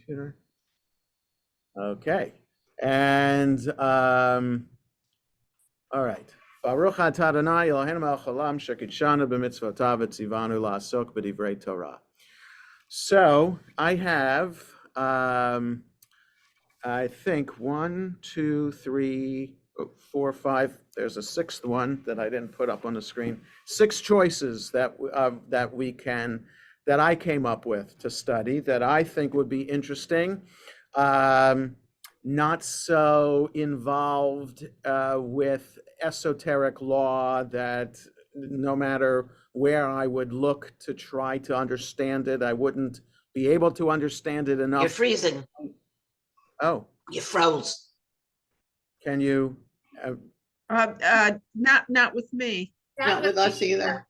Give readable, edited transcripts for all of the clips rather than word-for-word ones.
computer. Okay. And all right. Baruch atah Adonai Eloheinu melech haolam shekidshanu b'mitzvotav v'tzivanu la'asok b'divrei Torah. So I have, I think 1, 2, 3, 4, 5. There's a sixth one that I didn't put up on the screen. 6 choices that I came up with to study that I think would be interesting. Not so involved with esoteric law that no matter where I would look to try to understand it, I wouldn't be able to understand it enough. You're freezing. Oh. You froze. Can you? Not with me. Not with us either.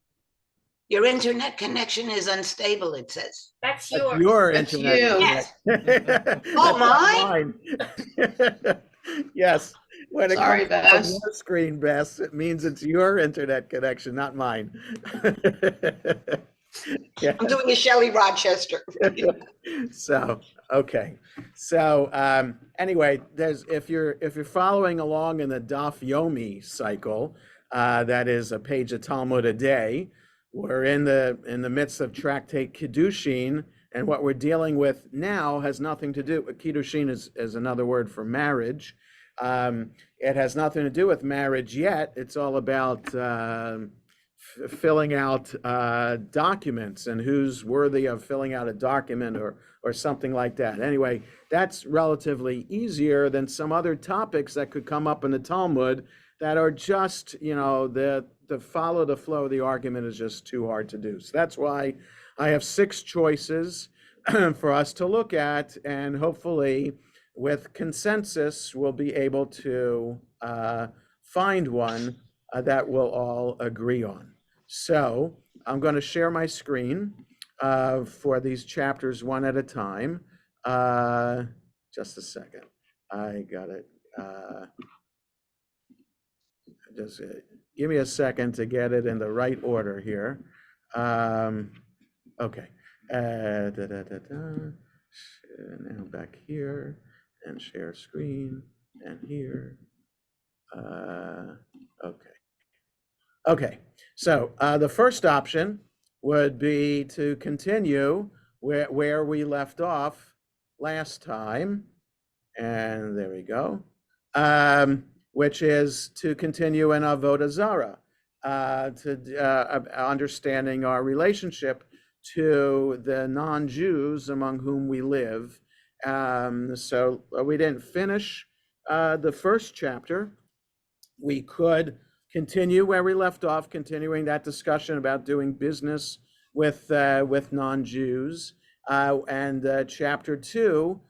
Your internet connection is unstable, it says. That's That's yours. your That's internet. you. Yes. Oh, mine? Yes. When it Sorry, comes on Bess. your screen, Bess, it means it's your internet connection, not mine. Yeah. I'm doing a Shelley Rochester. So, okay. So, anyway, if you're following along in the Daf Yomi cycle, that is a page of Talmud a day. We're in the midst of Tractate Kiddushin, and what we're dealing with now has nothing to do. Kiddushin is another word for marriage. It has nothing to do with marriage yet. It's all about filling out documents and who's worthy of filling out a document or something like that. Anyway, that's relatively easier than some other topics that could come up in the Talmud that are just, the follow the flow of the argument is just too hard to do. So that's why I have 6 choices for us to look at, and hopefully with consensus, we'll be able to find one that we'll all agree on. So I'm going to share my screen for these chapters one at a time. Just a second. I got it. Just give me a second to get it in the right order here. Okay. Now back here and share screen and here. Okay. So the first option would be to continue where we left off last time. And there we go. Which is to continue in Avodah Zarah, understanding our relationship to the non-Jews among whom we live. So we didn't finish the first chapter. We could continue where we left off, continuing that discussion about doing business with non-Jews. And chapter 2,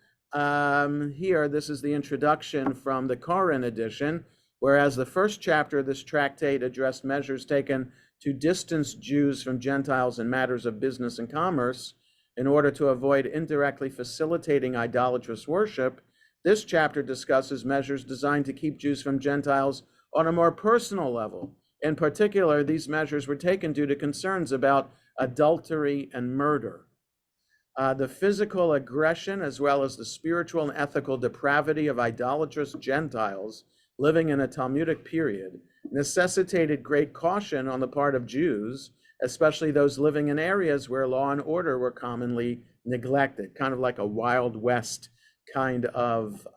here, this is the introduction from the Koran edition, whereas the first chapter of this tractate addressed measures taken to distance Jews from Gentiles in matters of business and commerce in order to avoid indirectly facilitating idolatrous worship. This chapter discusses measures designed to keep Jews from Gentiles on a more personal level. In particular, these measures were taken due to concerns about adultery and murder. The physical aggression, as well as the spiritual and ethical depravity of idolatrous Gentiles living in a Talmudic period, necessitated great caution on the part of Jews, especially those living in areas where law and order were commonly neglected, kind of like a Wild West kind of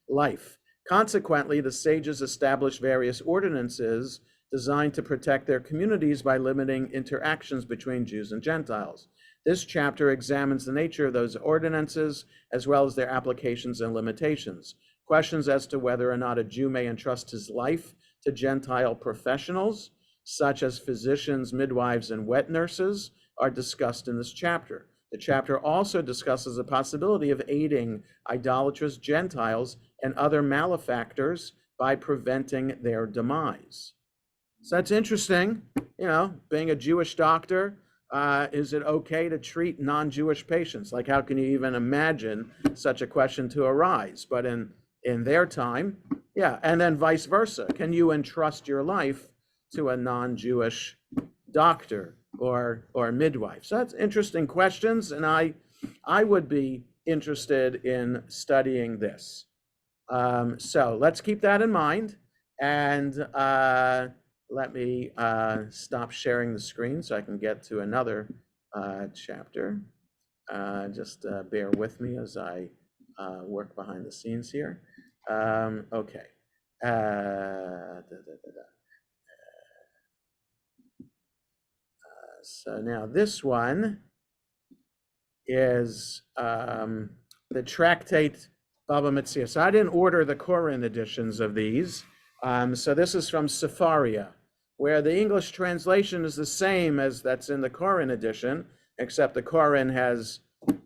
life. Consequently, the sages established various ordinances designed to protect their communities by limiting interactions between Jews and Gentiles. This chapter examines the nature of those ordinances, as well as their applications and limitations. Questions as to whether or not a Jew may entrust his life to Gentile professionals, such as physicians, midwives, and wet nurses, are discussed in this chapter. The chapter also discusses the possibility of aiding idolatrous Gentiles and other malefactors by preventing their demise. So that's interesting, being a Jewish doctor. Is it okay to treat non-Jewish patients? Like, how can you even imagine such a question to arise? But in their time, yeah, and then vice versa. Can you entrust your life to a non-Jewish doctor or midwife? So that's interesting questions, and I would be interested in studying this. So let's keep that in mind. And let me stop sharing the screen so I can get to another chapter. Just bear with me as I work behind the scenes here. Okay. So now this one is the tractate Baba Matzia. So I didn't order the Koran editions of these. So this is from Sefaria, where the English translation is the same as that's in the Koran edition, except the Koran has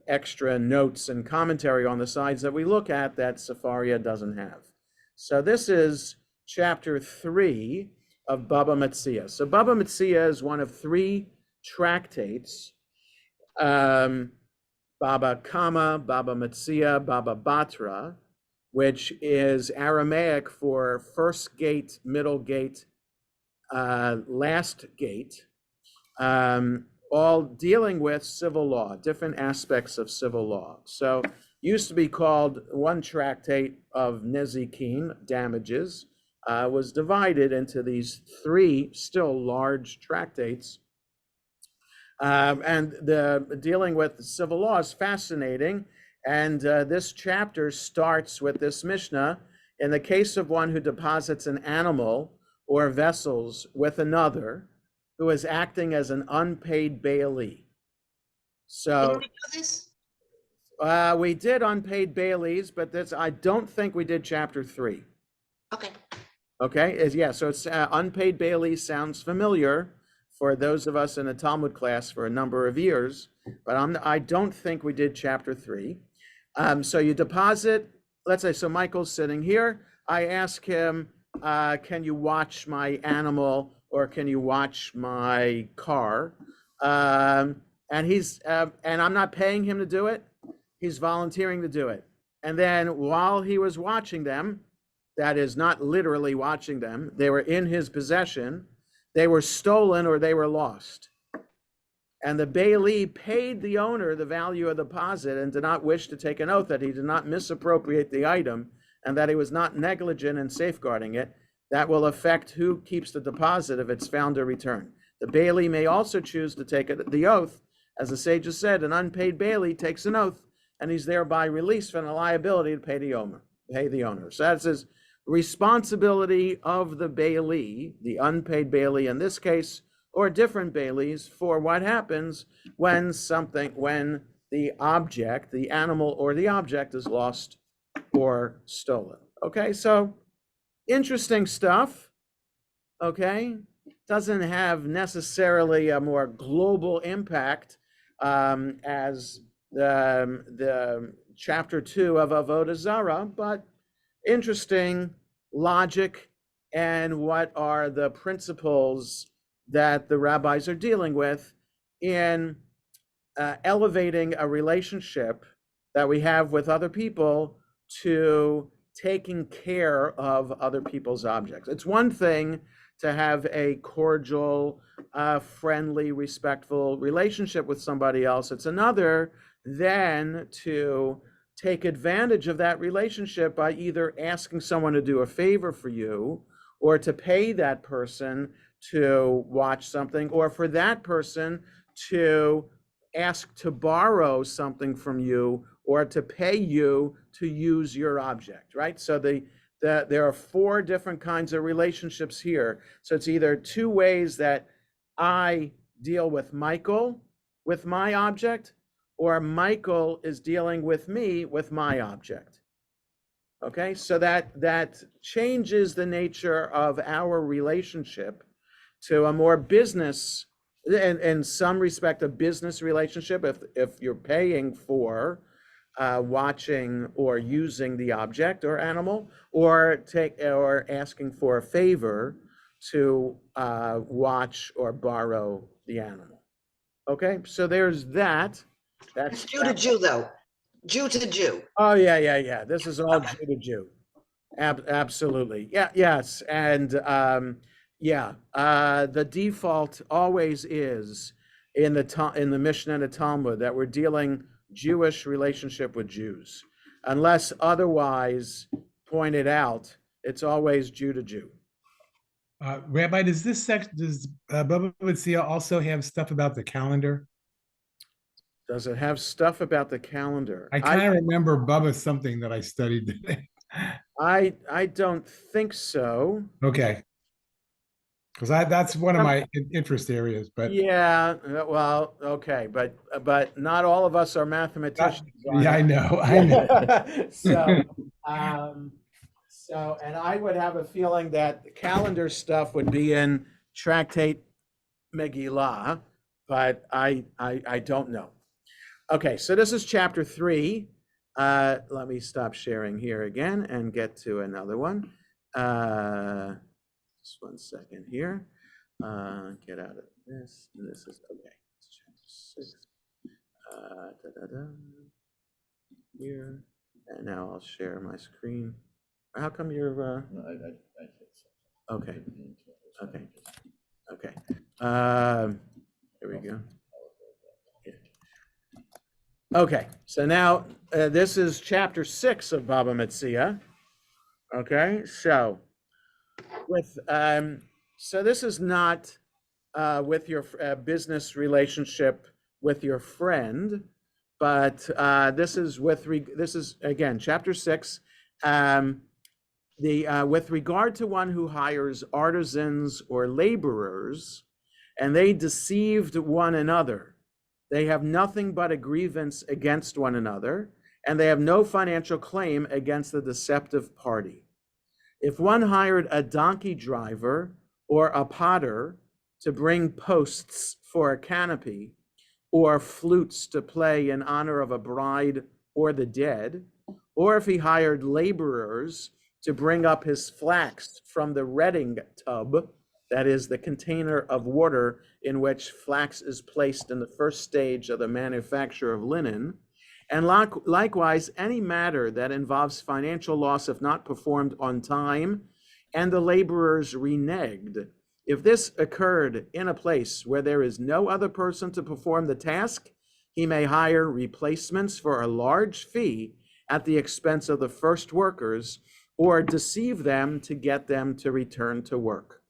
extra notes and commentary on the sides that we look at that Sefaria doesn't have. So this is chapter 3 of Baba Matzia. So Baba Matzia is one of 3 tractates. Baba Kama, Baba Matzia, Baba Batra, which is Aramaic for first gate, middle gate, last gate, all dealing with civil law, different aspects of civil law. So used to be called one tractate of Nezikin, damages, was divided into these 3 still large tractates. And the dealing with civil law is fascinating. And this chapter starts with this Mishnah. In the case of one who deposits an animal or vessels with another who is acting as an unpaid bailee. So Didn't we do this? we did unpaid bailies, but this, I don't think we did chapter 3. Okay. Okay, yeah, so it's unpaid bailies sounds familiar for those of us in a Talmud class for a number of years, but I don't think we did chapter 3. So you deposit, let's say, so Michael's sitting here. I ask him, can you watch my animal or can you watch my car? And I'm not paying him to do it. He's volunteering to do it. And then while he was watching them, that is not literally watching them, they were in his possession, they were stolen or they were lost. And the bailee paid the owner the value of the deposit and did not wish to take an oath that he did not misappropriate the item and that he was not negligent in safeguarding it. That will affect who keeps the deposit if it's found to return. The bailee may also choose to take the oath. As the sages said, an unpaid bailee takes an oath and he's thereby released from the liability to pay the owner. So that says responsibility of the bailee, the unpaid bailee in this case, or different bailies, for what happens when the object, the animal or the object, is lost or stolen. Okay, so interesting stuff. Okay, doesn't have necessarily a more global impact as the chapter 2 of Avodah Zarah, but interesting logic and what are the principles that the rabbis are dealing with in elevating a relationship that we have with other people to taking care of other people's objects. It's one thing to have a cordial, friendly, respectful relationship with somebody else. It's another then to take advantage of that relationship by either asking someone to do a favor for you or to pay that person to watch something, or for that person to ask to borrow something from you or to pay you to use your object, right? So there are 4 different kinds of relationships here. So it's either 2 ways that I deal with Michael with my object, or Michael is dealing with me with my object. Okay, so that changes the nature of our relationship to a more business, in some respect, a business relationship. If you're paying for watching or using the object or animal, or asking for a favor to watch or borrow the animal. Okay, so there's that. That's Jew to Jew, though. Jew to Jew. Oh yeah. This is all Jew to Jew. Absolutely. Yeah. Yes. And the default always is in the Mishnah and the Talmud that we're dealing Jewish relationship with Jews. Unless otherwise pointed out, it's always Jew to Jew. Rabbi, does this section, does Baba Matzia also have stuff about the calendar? Does it have stuff about the calendar? I kind of remember Baba something that I studied today. I don't think so. Okay. Because that's one of my interest areas, but yeah, well, okay, but not all of us are mathematicians. yeah, I know. So, and I would have a feeling that the calendar stuff would be in Tractate Megillah, but I don't know. Okay, so this is chapter 3. Let me stop sharing here again and get to another one. Just 1 second here. Get out of this. This is okay. It's chapter 6. Here. And now I'll share my screen. How come you're No, okay. Okay. Okay. Here we go. Okay, so now this is chapter 6 of Baba Matzia. Okay, so with so this is not with your business relationship with your friend, but this is again chapter 6. With regard to one who hires artisans or laborers, and they deceived one another. They have nothing but a grievance against one another, and they have no financial claim against the deceptive party. If one hired a donkey driver or a potter to bring posts for a canopy, or flutes to play in honor of a bride or the dead, or if he hired laborers to bring up his flax from the retting tub, that is the container of water in which flax is placed in the first stage of the manufacture of linen, and likewise any matter that involves financial loss if not performed on time, and the laborers reneged. If this occurred in a place where there is no other person to perform the task, he may hire replacements for a large fee at the expense of the first workers, or deceive them to get them to return to work.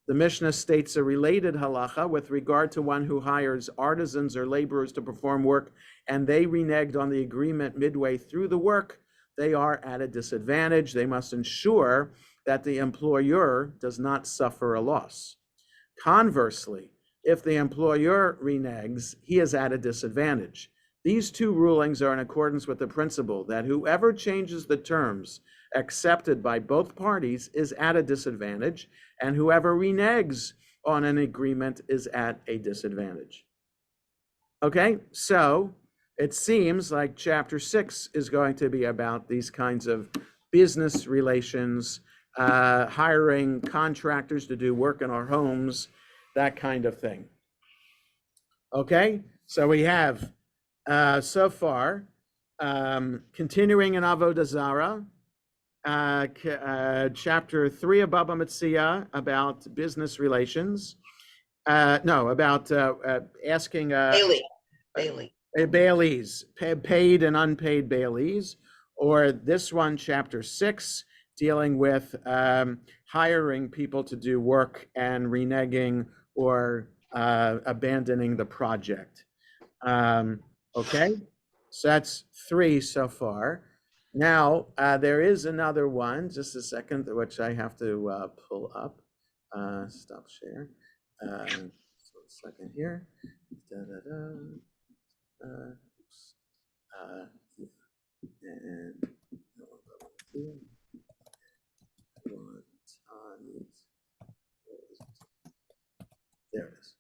The Mishnah states a related halacha with regard to one who hires artisans or laborers to perform work, and they reneged on the agreement midway through the work. They are at a disadvantage. They must ensure that the employer does not suffer a loss. Conversely, if the employer reneges, he is at a disadvantage. These two rulings are in accordance with the principle that whoever changes the terms accepted by both parties is at a disadvantage, and whoever reneges on an agreement is at a disadvantage. Okay, so it seems like chapter 6 is going to be about these kinds of business relations, hiring contractors to do work in our homes, that kind of thing. Okay, so we have so far continuing in Avodah Zarah, chapter 3 of Baba Matzia about business relations. About asking baileys, paid and unpaid baileys, or this one, chapter 6, dealing with hiring people to do work and reneging or abandoning the project. Okay, so that's 3 so far. Now, there is another one, just a second, which I have to pull up. Stop share. So 1 second here. And there it is.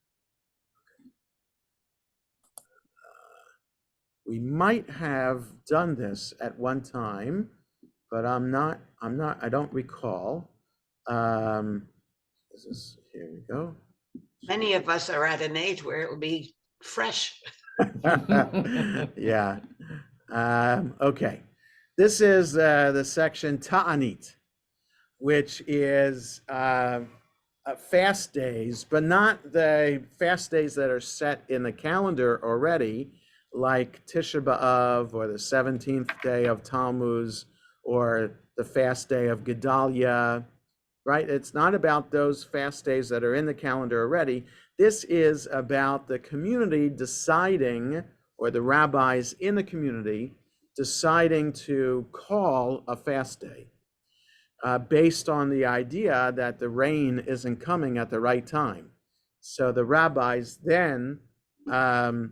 We might have done this at one time, but I don't recall. Here we go. Many of us are at an age where it will be fresh. Yeah. Okay. This is the section Tanit, which is fast days, but not the fast days that are set in the calendar already, like Tisha B'Av or the 17th day of Tammuz or the fast day of Gedalia, right? It's not about those fast days that are in the calendar already. This is about the community deciding, or the rabbis in the community deciding to call a fast day based on the idea that the rain isn't coming at the right time. So the rabbis then have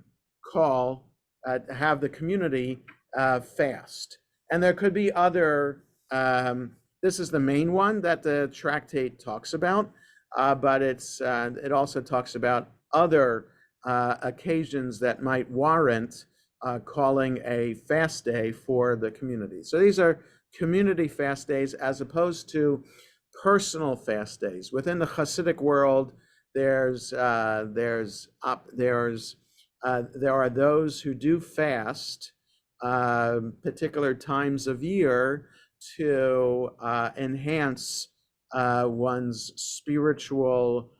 the community fast. And there could be other, this is the main one that the tractate talks about, but it also talks about other occasions that might warrant calling a fast day for the community. So these are community fast days as opposed to personal fast days. Within the Hasidic world, there are those who do fast particular times of year to enhance one's spiritual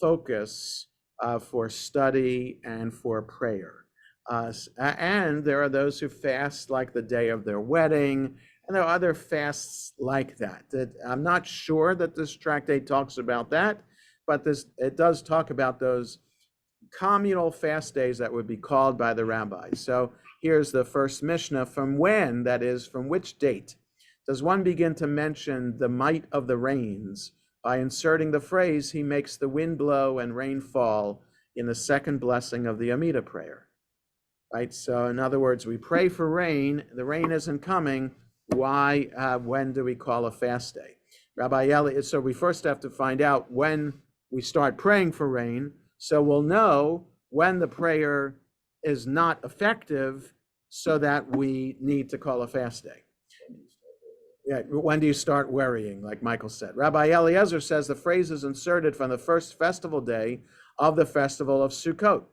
focus for study and for prayer. And there are those who fast like the day of their wedding, and there are other fasts like that. I'm not sure that this tractate talks about that, but it does talk about those communal fast days that would be called by the rabbis. So here's the first Mishnah. From when, that is, from which date, does one begin to mention the might of the rains by inserting the phrase, he makes the wind blow and rain fall in the second blessing of the Amida prayer? Right, so in other words, we pray for rain, the rain isn't coming, why, when do we call a fast day? Rabbi Eli, so we first have to find out when we start praying for rain, so we'll know when the prayer is not effective so that we need to call a fast day. Yeah, when do you start worrying, like Michael said? Rabbi Eliezer says the phrase is inserted from the first festival day of the festival of Sukkot.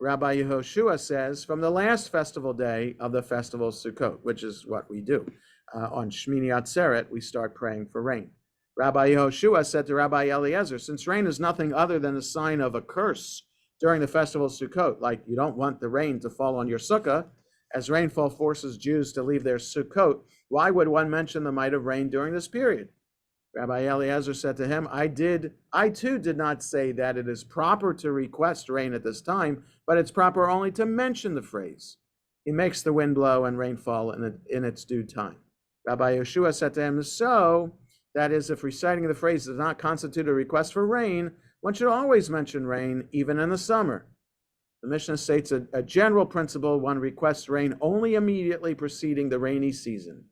Rabbi Yehoshua says from the last festival day of the festival of Sukkot, which is what we do. On Shmini Atzeret, we start praying for rain. Rabbi Yehoshua said to Rabbi Eliezer, since rain is nothing other than a sign of a curse during the festival of Sukkot, like you don't want the rain to fall on your sukkah, as rainfall forces Jews to leave their Sukkot, why would one mention the might of rain during this period? Rabbi Eliezer said to him, I too did not say that it is proper to request rain at this time, but it's proper only to mention the phrase. He makes the wind blow and rain fall in its due time. Rabbi Yeshua said to him, so, that is, if reciting the phrase does not constitute a request for rain, one should always mention rain, even in the summer. The Mishnah states a general principle, one requests rain only immediately preceding the rainy season.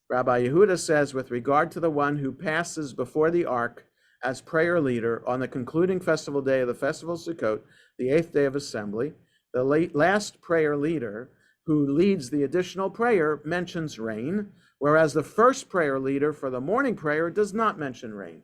Rabbi Yehuda says, with regard to the one who passes before the ark as prayer leader on the concluding festival day of the festival of Sukkot, the 8th day of assembly, the last prayer leader who leads the additional prayer mentions rain, whereas the first prayer leader for the morning prayer does not mention rain.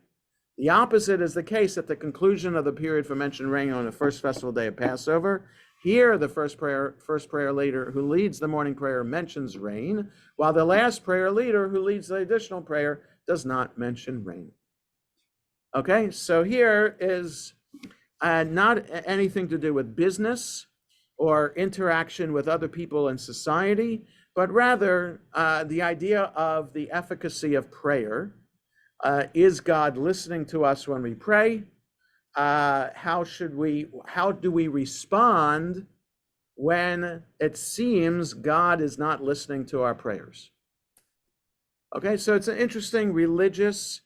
The opposite is the case at the conclusion of the period for mention rain on the first festival day of Passover. Here, the first prayer leader who leads the morning prayer mentions rain, while the last prayer leader who leads the additional prayer does not mention rain. Okay, so here is not anything to do with business or interaction with other people in society, but rather the idea of the efficacy of prayer. Is God listening to us when we pray? How do we respond when it seems God is not listening to our prayers? Okay, so it's an interesting religious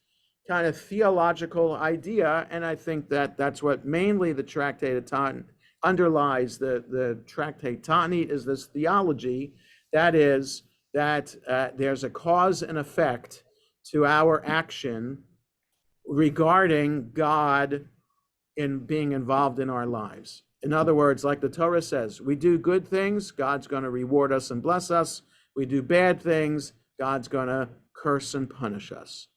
kind of theological idea, and I think that that's what mainly the Tractate underlies. The Tractate Tanit is this theology, that is, that there's a cause and effect to our action regarding God in being involved in our lives. In other words, like the Torah says, we do good things, God's going to reward us and bless us. We do bad things, God's going to curse and punish us.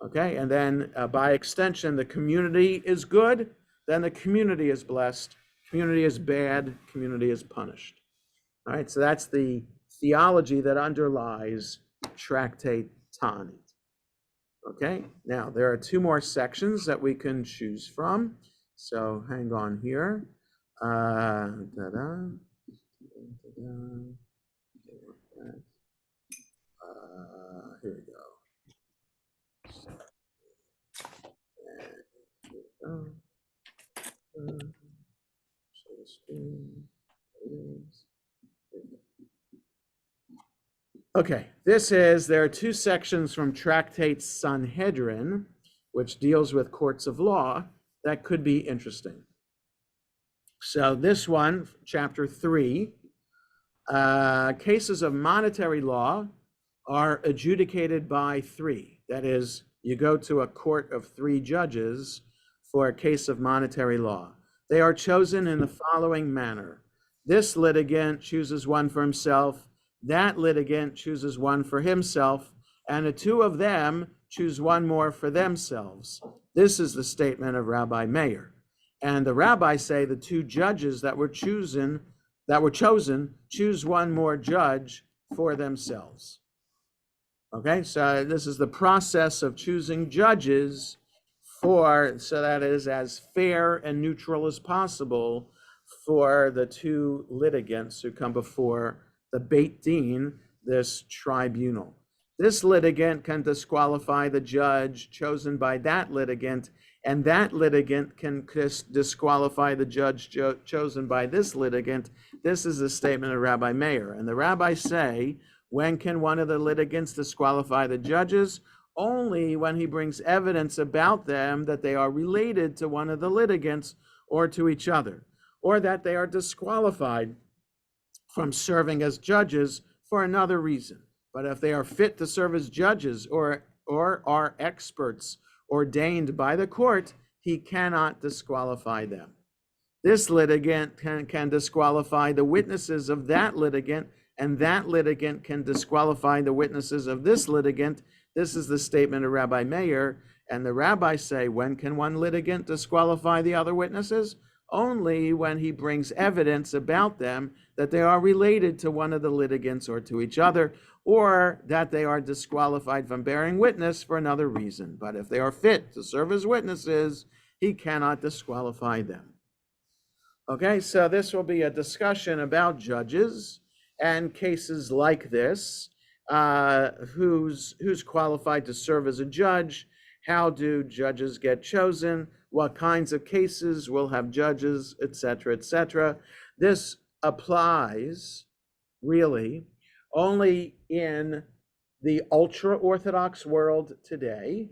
Okay, and then by extension, the community is good, then the community is blessed. Community is bad, community is punished. All right, so that's the theology that underlies Tractate Tanit. Okay, now there are two more sections that we can choose from. So hang on here. Here we go. Share screen. Okay, there are two sections from Tractate Sanhedrin, which deals with courts of law, that could be interesting. So this one, chapter 3, cases of monetary law are adjudicated by 3. That is, you go to a court of 3 judges for a case of monetary law. They are chosen in the following manner. This litigant chooses one for himself, that litigant chooses one for himself, and the 2 of them choose one more for themselves. This is the statement of Rabbi Meir. And the rabbis say the 2 judges that were chosen choose one more judge for themselves. Okay, so this is the process of choosing judges so that it is as fair and neutral as possible for the 2 litigants who come before the Beit Din, this tribunal. This litigant can disqualify the judge chosen by that litigant, and that litigant can disqualify the judge chosen by this litigant. This is a statement of Rabbi Meir. And the rabbis say, when can one of the litigants disqualify the judges? Only when he brings evidence about them that they are related to one of the litigants or to each other, or that they are disqualified from serving as judges for another reason. But if they are fit to serve as judges or are experts ordained by the court, he cannot disqualify them. This litigant can disqualify the witnesses of that litigant, and that litigant can disqualify the witnesses of this litigant. This is the statement of Rabbi Meir, and the rabbis say, when can one litigant disqualify the other witnesses? Only when he brings evidence about them that they are related to one of the litigants or to each other, or that they are disqualified from bearing witness for another reason. But if they are fit to serve as witnesses, he cannot disqualify them. Okay, so this will be a discussion about judges and cases like this. Who's qualified to serve as a judge? How do judges get chosen? What kinds of cases will have judges, etc., etc. This applies really only in the ultra-Orthodox world today,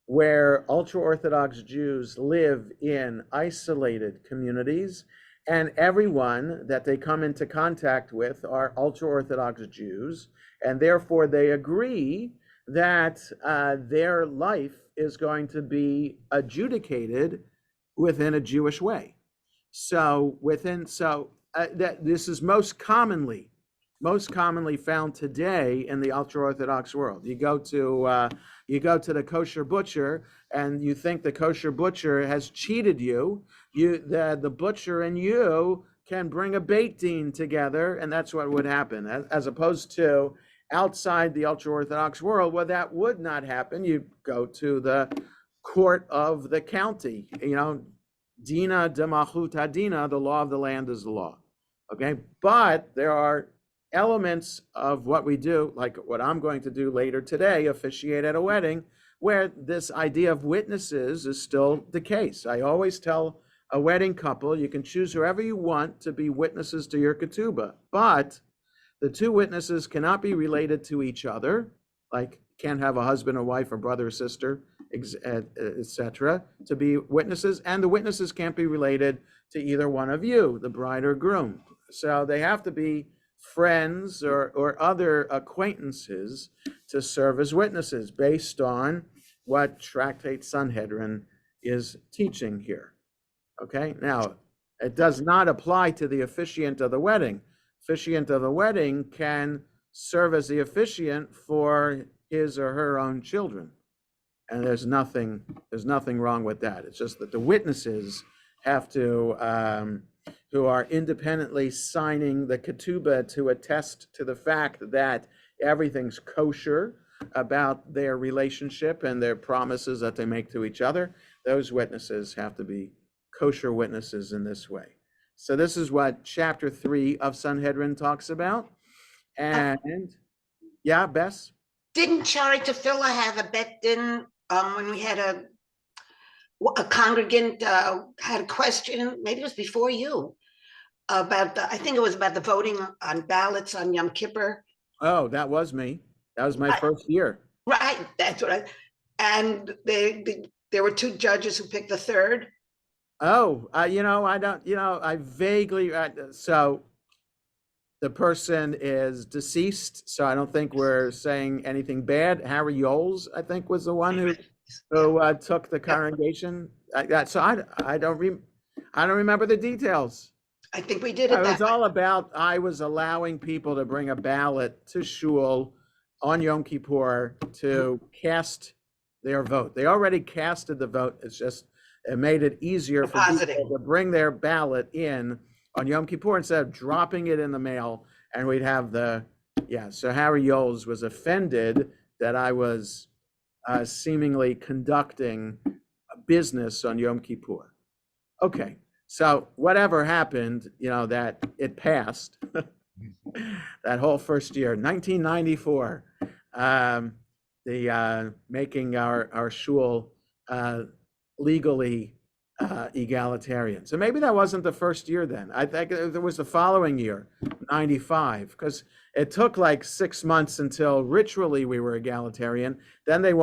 where ultra-Orthodox Jews live in isolated communities, and everyone that they come into contact with are ultra-Orthodox Jews, and therefore they agree that their life is going to be adjudicated within a Jewish way. That this is most commonly found today in the ultra-Orthodox world. You go to the kosher butcher, and you think the kosher butcher has cheated you. The butcher and you can bring a Beit Din together, and that's what would happen. As opposed to outside the ultra-Orthodox world, where that would not happen. You go to the court of the county. Dina de Malchut Hadina, the law of the land is the law. Okay, but there are elements of what we do, like what I'm going to do later today, officiate at a wedding, where this idea of witnesses is still the case. I always tell a wedding couple, you can choose whoever you want to be witnesses to your ketubah, but the 2 witnesses cannot be related to each other, like can't have a husband or wife or brother or sister, etc., to be witnesses, and the witnesses can't be related to either one of you, the bride or groom. So they have to be friends or other acquaintances to serve as witnesses based on what Tractate Sanhedrin is teaching here. Okay, now it does not apply to the officiant of the wedding. Officiant of the wedding can serve as the officiant for his or her own children, and there's nothing wrong with that. It's just that the witnesses have to who are independently signing the ketubah to attest to the fact that everything's kosher about their relationship and their promises that they make to each other. Those witnesses have to be kosher witnesses in this way. So this is what chapter 3 of Sanhedrin talks about. And yeah, Bess? Didn't Shari Tefillah have a bet din when we had a congregant had a question, maybe it was before you, about I think it was about the voting on ballots on Yom Kippur. Oh, that was me. That was my Right. first year. Right, that's what and there were two judges who picked the third. Oh, I don't, I vaguely, so the person is deceased, so I don't think we're saying anything bad. Harry Yoles, I think, was the one who took the congregation. I don't remember the details. I think we did It it was that way. all about I was allowing people to bring a ballot to shul on Yom Kippur to cast their vote. They already casted the vote. It made it easier for people Depositing. to bring their ballot in on Yom Kippur instead of dropping it in the mail. And we'd have so Harry Yoles was offended that I was seemingly conducting a business on Yom Kippur. Okay, so whatever happened, that it passed that whole first year, 1994, the making our shul legally egalitarian. So maybe that wasn't the first year then. I think it was the following year, 95, because it took like 6 months until ritually we were egalitarian. Then the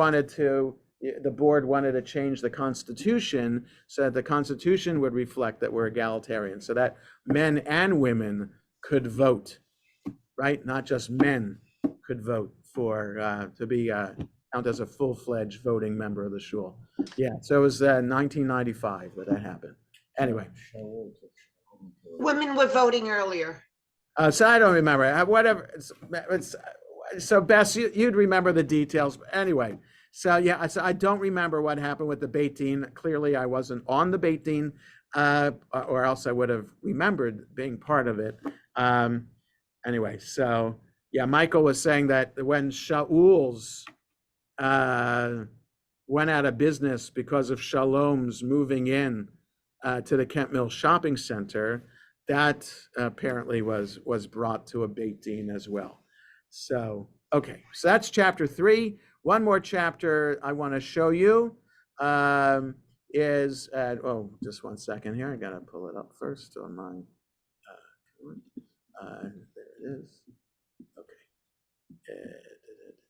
board wanted to change the Constitution so that the Constitution would reflect that we're egalitarian, so that men and women could vote, right? Not just men could vote for to be count as a full-fledged voting member of the shul. Yeah, so it was 1995 that happened. Anyway, Women were voting earlier. so I don't remember. Whatever. So Bess, you'd remember the details. Anyway, so yeah, so I don't remember what happened with the Beit Din. Clearly, I wasn't on the Beit Din, or else I would have remembered being part of it. Anyway, so yeah, Michael was saying that when Shaul's went out of business because of Shalom's moving in to the Kent Mill Shopping Center, that apparently was brought to a Beit Din as well. So, okay, so that's chapter 3. One more chapter I want to show you is, just 1 second here. I got to pull it up first on my, there it is. Okay.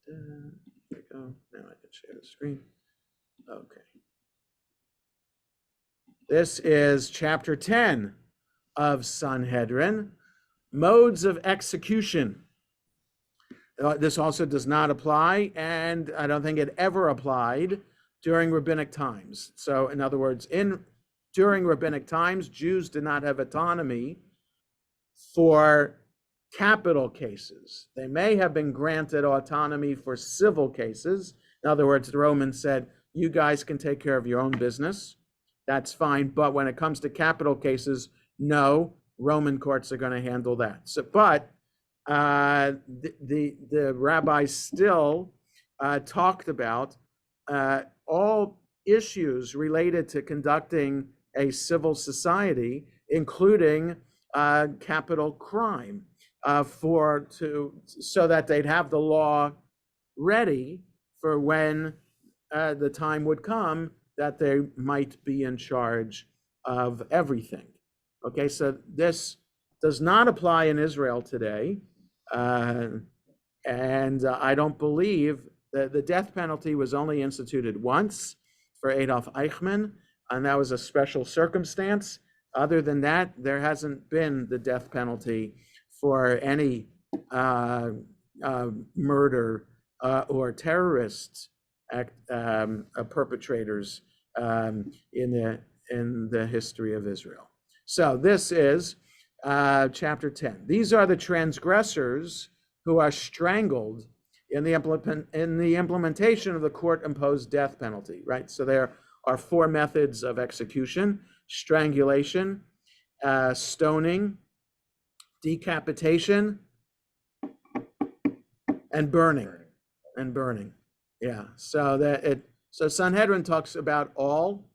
There we go. Now I can share the screen. Okay. This is chapter 10 of Sanhedrin, modes of execution. This also does not apply, and I don't think it ever applied during rabbinic times. So in other words, during rabbinic times, Jews did not have autonomy for capital cases. They may have been granted autonomy for civil cases. In other words, the Romans said, you guys can take care of your own business. That's fine. But when it comes to capital cases, no, Roman courts are going to handle that. So, but the rabbis still talked about all issues related to conducting a civil society, including capital crime, so that they'd have the law ready for when the time would come that they might be in charge of everything. Okay, so this does not apply in Israel today. And I don't believe that the death penalty was only instituted once for Adolf Eichmann, and that was a special circumstance. Other than that, there hasn't been the death penalty for any murder or terrorist perpetrators in the history of Israel. So this is chapter 10. These are the transgressors who are strangled in the implementation of the court-imposed death penalty, right? So there are 4 methods of execution: strangulation, stoning, decapitation, and burning. Yeah. So Sanhedrin talks about all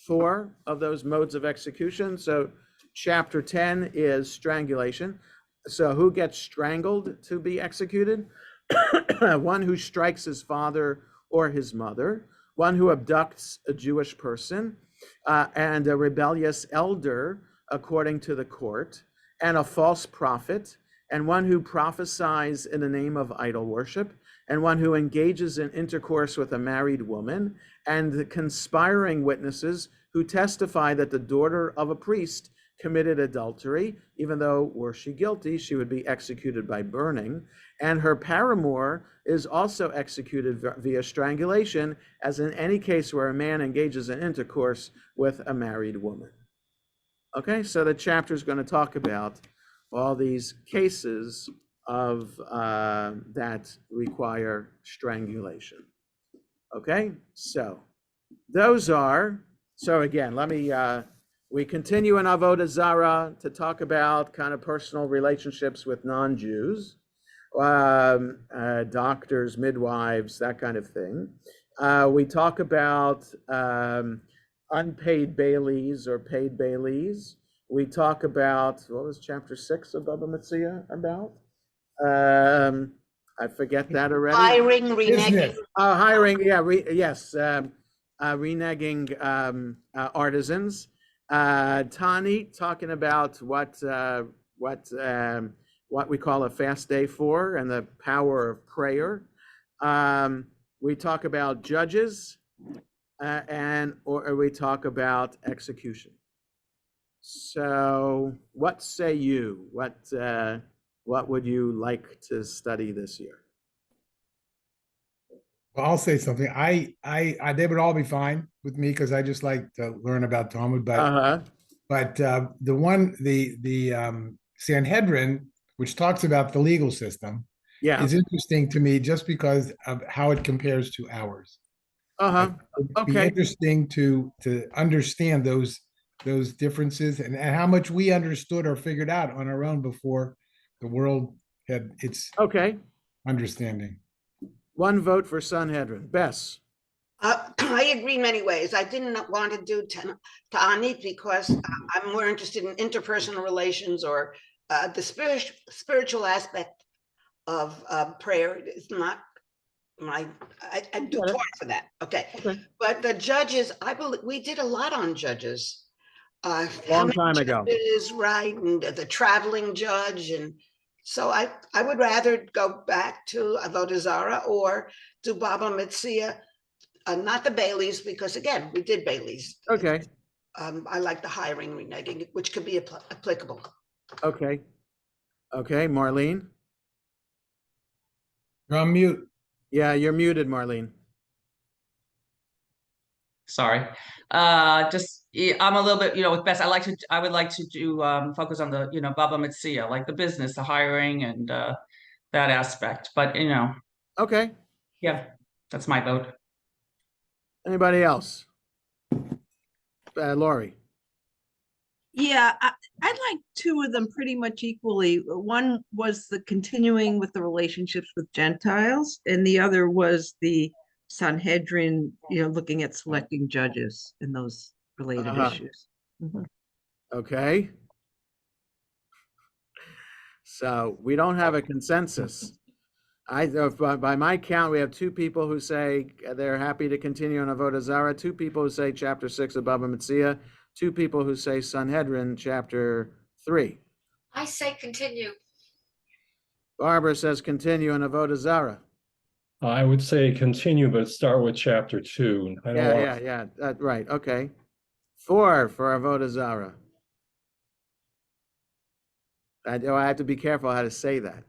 4 of those modes of execution. So chapter 10 is strangulation. So who gets strangled to be executed? One who strikes his father or his mother, one who abducts a Jewish person, and a rebellious elder according to the court, and a false prophet, and one who prophesies in the name of idol worship, and one who engages in intercourse with a married woman, and the conspiring witnesses who testify that the daughter of a priest committed adultery, even though were she guilty, she would be executed by burning. And her paramour is also executed via strangulation, as in any case where a man engages in intercourse with a married woman. Okay, so the chapter is going to talk about all these cases of that require strangulation. Okay, so those are, so again, let me, we continue in Avodah Zarah to talk about kind of personal relationships with non-Jews, doctors, midwives, that kind of thing. We talk about unpaid baileys or paid baileys. We talk about, what was chapter 6 of Baba Matzia about? I forget that already. Hiring, reneging. Hiring, yeah, yes, reneging artisans. Tanit talking about what we call a fast day for and the power of prayer. We talk about judges, or we talk about execution. So, what say you? What would you like to study this year? Well, I'll say something. They would all be fine with me because I just like to learn about Talmud. But the Sanhedrin, which talks about the legal system, is interesting to me just because of how it compares to ours. It'd be interesting to understand those differences and how much we understood or figured out on our own before the world had its understanding. One vote for Sanhedrin. Bess. I agree in many ways. I didn't want to do Tanit because I'm more interested in interpersonal relations or the spiritual aspect of prayer. It's not I do talk for that. Okay. But the judges, I believe we did a lot on judges. Long time ago. Right, and the traveling judge, and so I would rather go back to Avodah Zarah or to Baba Matzia, not the Baileys, because again we did Baileys. Okay. I like the hiring, reneging, which could be applicable. Okay. Okay, Marlene. You're on mute. Yeah, you're muted, Marlene. Sorry. I'm a little bit, with Bess, I would like to do focus on the, Baba Matzia, like the business, the hiring and that aspect. But Okay. Yeah, that's my vote. Anybody else? Lori. Yeah, I'd like two of them pretty much equally. One was the continuing with the relationships with Gentiles, and the other was the Sanhedrin, looking at selecting judges and those related issues. Okay. So we don't have a consensus. By my count, we have two people who say they're happy to continue on Avodah Zarah, two people who say chapter 6 of Baba Matzia, two people who say Sanhedrin chapter 3. I say continue. Barbara says continue on Avodah Zarah. I would say continue, but start with chapter 2. Yeah. Right. Okay. 4 for Avodah Zarah. I have to be careful how to say that.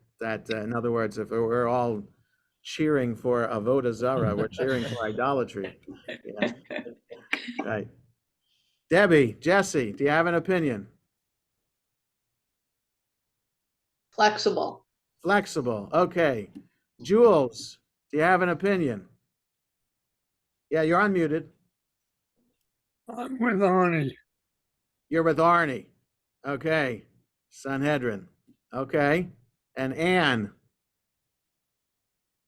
In other words, if we're all cheering for Avodah Zarah, we're cheering for idolatry. Right. Debbie, Jesse, do you have an opinion? Flexible. Flexible. Okay. Jules, do you have an opinion? Yeah, you're unmuted. I'm with Arnie. You're with Arnie. Okay. Sanhedrin. Okay. And Anne.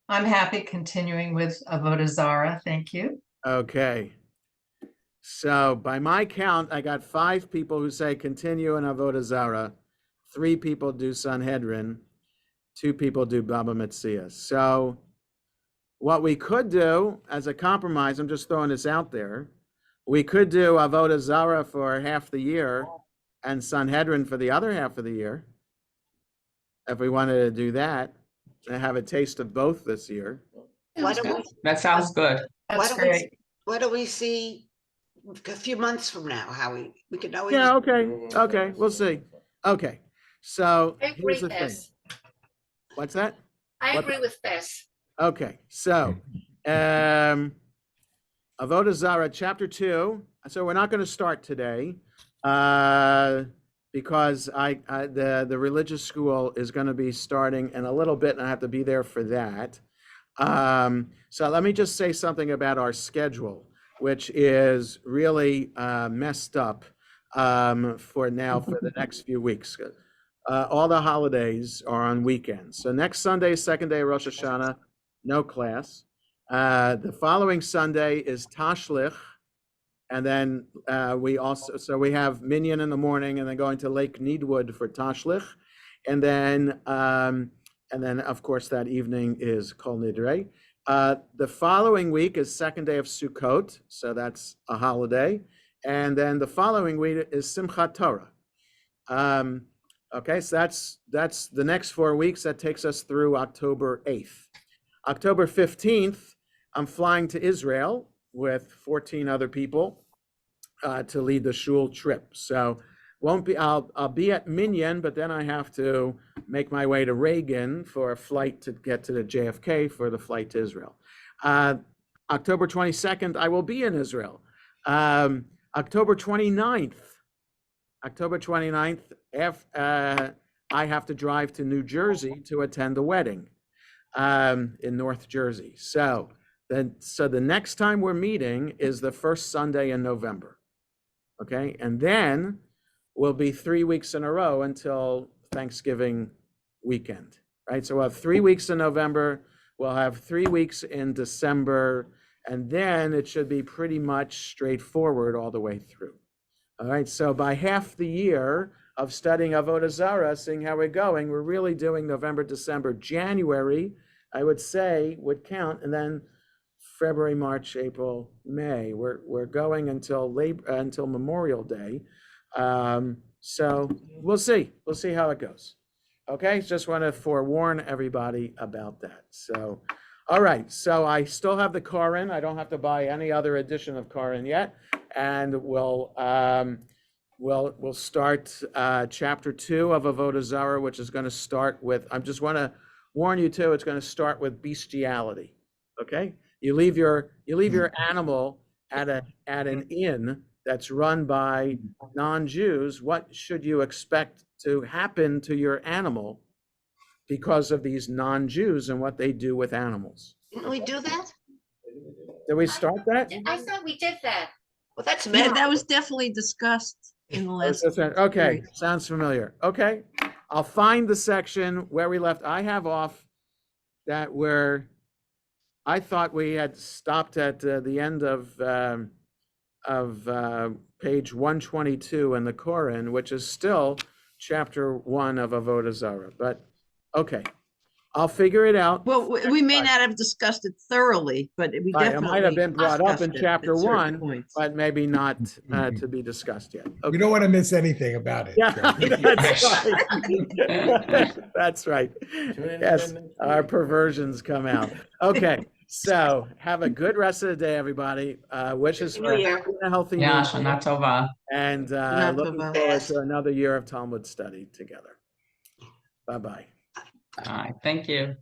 I'm happy continuing with Avodah Zarah. Thank you. Okay. So by my count, I got 5 people who say continue in Avodah Zarah, 3 people do Sanhedrin, 2 people do Baba Matzia. So what we could do as a compromise, I'm just throwing this out there, we could do Avodah Zarah for half the year and Sanhedrin for the other half of the year. If we wanted to do that and have a taste of both this year. Why don't we, That sounds good. why That's don't we, great. why don't we see a few months from now, Howie? We could always. Yeah, okay, we'll see. Okay, so I agree, here's the thing. Bess. What's that? I What- agree with Bess. Okay, so Avodah Zarah, chapter 2. So we're not going to start today because the religious school is going to be starting in a little bit, and I have to be there for that. So let me just say something about our schedule, which is really messed up for the next few weeks. All the holidays are on weekends. So next Sunday, second day of Rosh Hashanah, no class. The following Sunday is Tashlich. And then we have Minyan in the morning and then going to Lake Needwood for Tashlich. And then of course that evening is Kol Nidrei. The following week is second day of Sukkot. So that's a holiday. And then the following week is Simchat Torah. Okay, so that's the next 4 weeks. That takes us through October 8th. October 15th, I'm flying to Israel with 14 other people to lead the shul trip. So I'll be at Minyan, but then I have to make my way to Reagan for a flight to get to the JFK for the flight to Israel. October 22nd, I will be in Israel. October 29th, I have to drive to New Jersey to attend a wedding in North Jersey. So the next time we're meeting is the first Sunday in November. Okay, and then we'll be 3 weeks in a row until Thanksgiving weekend, right? So we'll have 3 weeks in November, we'll have 3 weeks in December, and then it should be pretty much straightforward all the way through. All right, so by half the year of studying Avodah Zarah, seeing how we're going, we're really doing November, December, January, I would say, would count, and then February, March, April, May. We're going until Memorial Day. So we'll see. We'll see how it goes. Okay, just want to forewarn everybody about that. So, all right. So I still have the Koran. I don't have to buy any other edition of Koran yet, and we'll start chapter 2 of Avodah Zarah, which is going to start with. I just want to warn you too. It's going to start with bestiality. Okay. You leave your animal at an inn that's run by non-Jews. What should you expect to happen to your animal because of these non-Jews and what they do with animals? Didn't we do that? Did we start that? I thought we did that. Well, that's Yeah, that was definitely discussed in the last. Okay, sounds familiar. Okay, I'll find the section where we left. I have off that where I thought we had stopped at the end of page 122 in the Koran, which is still chapter 1 of Avodah Zarah. But okay, I'll figure it out. Well, we may not have discussed it thoroughly, but we Right, definitely. it might have been brought up in discussed it chapter at certain 1, points. but maybe not to be discussed yet. We Okay. don't want to miss anything about it. Yeah, so. that's right. That's right. Yes, our perversions come out. Okay, so have a good rest of the day, everybody. Wishes for a healthy Yeah, new year, Shana Tova. and Shana looking Tova. forward to another year of Talmud study together. Bye-bye. All right, thank you.